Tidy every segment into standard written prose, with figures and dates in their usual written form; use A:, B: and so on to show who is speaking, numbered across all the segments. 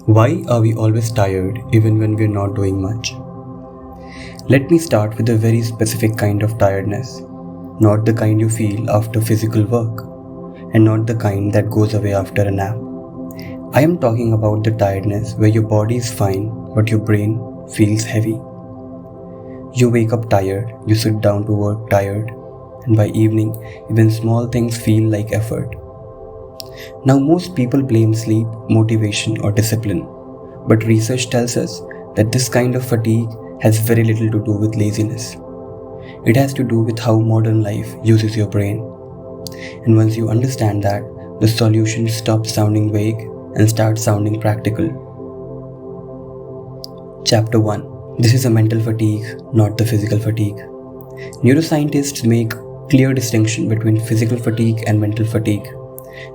A: Why are we always tired even when we're not doing much? Let me start with a very specific kind of tiredness, not the kind you feel after physical work, and not the kind that goes away after a nap. I am talking about the tiredness where your body is fine but your brain feels heavy. You wake up tired, you sit down to work tired, and by evening, even small things feel like effort. Now, most people blame sleep, motivation, or discipline, but research tells us that this kind of fatigue has very little to do with laziness. It has to do with how modern life uses your brain. And once you understand that, the solution stops sounding vague and starts sounding practical. Chapter 1. This is a mental fatigue, not the physical fatigue. Neuroscientists make clear distinction between physical fatigue and mental fatigue.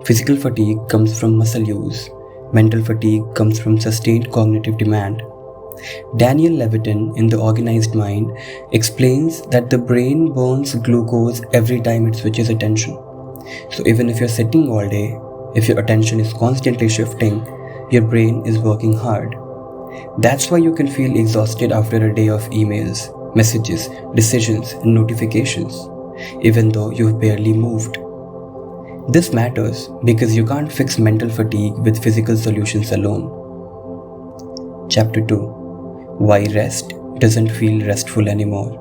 A: Physical fatigue comes from muscle use. Mental fatigue comes from sustained cognitive demand. Daniel Levitin in The Organized Mind explains that the brain burns glucose every time it switches attention. So even if you're sitting all day, if your attention is constantly shifting, your brain is working hard. That's why you can feel exhausted after a day of emails, messages, decisions, and notifications, even though you've barely moved. This matters because you can't fix mental fatigue with physical solutions alone. Chapter 2. Why rest doesn't feel restful anymore.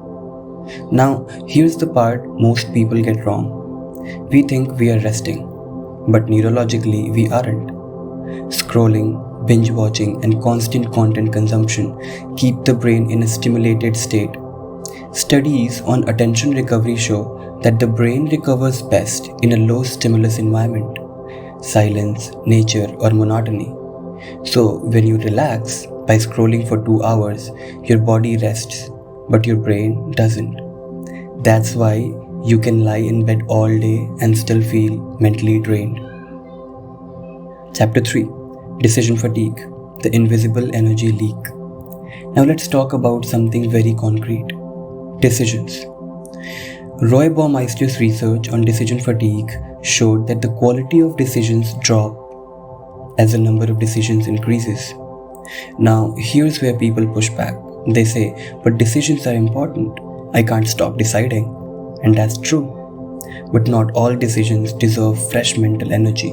A: Now, here's the part most people get wrong. We think we are resting, but neurologically we aren't. Scrolling, binge watching, and constant content consumption keep the brain in a stimulated state. Studies on attention recovery show that the brain recovers best in a low stimulus environment, silence, nature, or monotony. So when you relax by scrolling for 2 hours, your body rests, but your brain doesn't. That's why you can lie in bed all day and still feel mentally drained. Chapter 3. Decision fatigue, the invisible energy leak. Now let's talk about something very concrete. Decisions. Roy Baumeister's research on decision fatigue showed that the quality of decisions drop as the number of decisions increases. Now, here's where people push back. They say, but decisions are important. I can't stop deciding. And that's true. But not all decisions deserve fresh mental energy.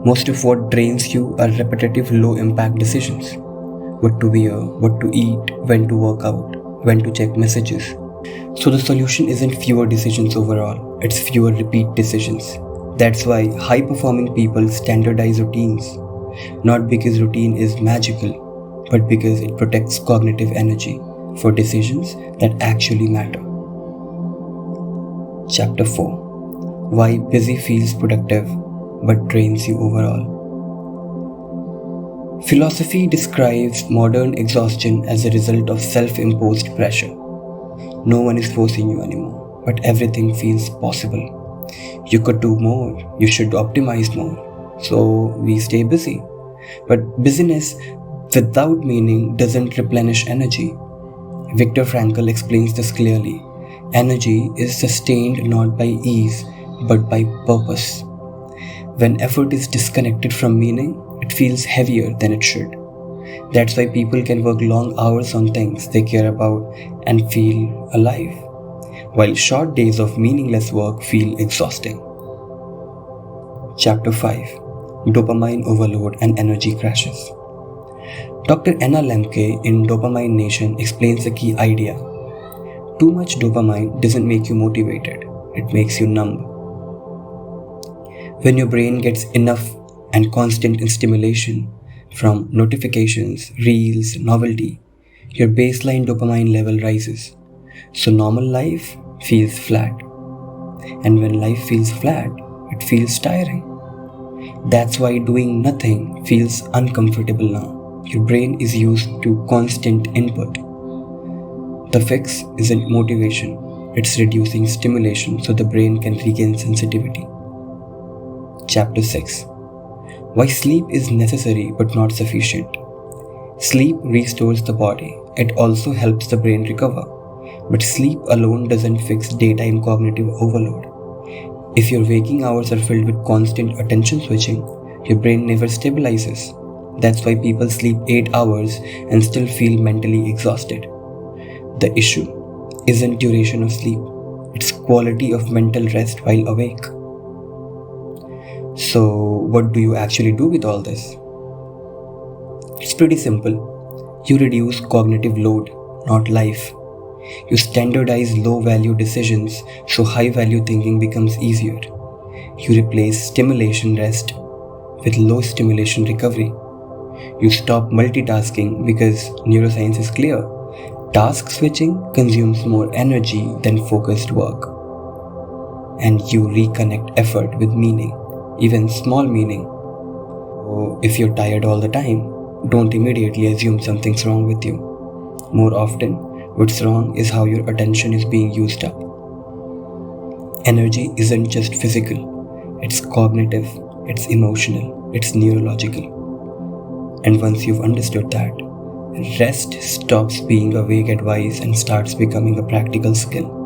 A: Most of what drains you are repetitive, low-impact decisions. What to wear, what to eat, when to work out, when to check messages. So the solution isn't fewer decisions overall, it's fewer repeat decisions. That's why high-performing people standardize routines. Not because routine is magical, but because it protects cognitive energy for decisions that actually matter. Chapter 4. Why busy feels productive but drains you overall. Philosophy describes modern exhaustion as a result of self-imposed pressure. No one is forcing you anymore, but everything feels possible. You could do more, you should optimize more, so we stay busy. But busyness without meaning doesn't replenish energy. Viktor Frankl explains this clearly. Energy is sustained not by ease, but by purpose. When effort is disconnected from meaning, it feels heavier than it should. That's why people can work long hours on things they care about and feel alive, while short days of meaningless work feel exhausting. Chapter 5. Dopamine overload and energy crashes. Dr. Anna Lemke in Dopamine Nation explains the key idea. Too much dopamine doesn't make you motivated, it makes you numb. When your brain gets enough and constant stimulation from notifications, reels, novelty, your baseline dopamine level rises. So normal life feels flat. And when life feels flat, it feels tiring. That's why doing nothing feels uncomfortable now. Your brain is used to constant input. The fix isn't motivation, it's reducing stimulation so the brain can regain sensitivity. Chapter 6. Why sleep is necessary but not sufficient. Sleep restores the body. It also helps the brain recover. But sleep alone doesn't fix daytime cognitive overload. If your waking hours are filled with constant attention switching, your brain never stabilizes. That's why people sleep 8 hours and still feel mentally exhausted. The issue isn't duration of sleep, it's quality of mental rest while awake. So, what do you actually do with all this? It's pretty simple. You reduce cognitive load, not life. You standardize low-value decisions so high-value thinking becomes easier. You replace stimulation rest with low-stimulation recovery. You stop multitasking because neuroscience is clear. Task switching consumes more energy than focused work. And you reconnect effort with meaning, even small meaning. So if you're tired all the time, don't immediately assume something's wrong with you. More often, what's wrong is how your attention is being used up. Energy isn't just physical, it's cognitive, it's emotional, it's neurological. And once you've understood that, rest stops being a vague advice and starts becoming a practical skill.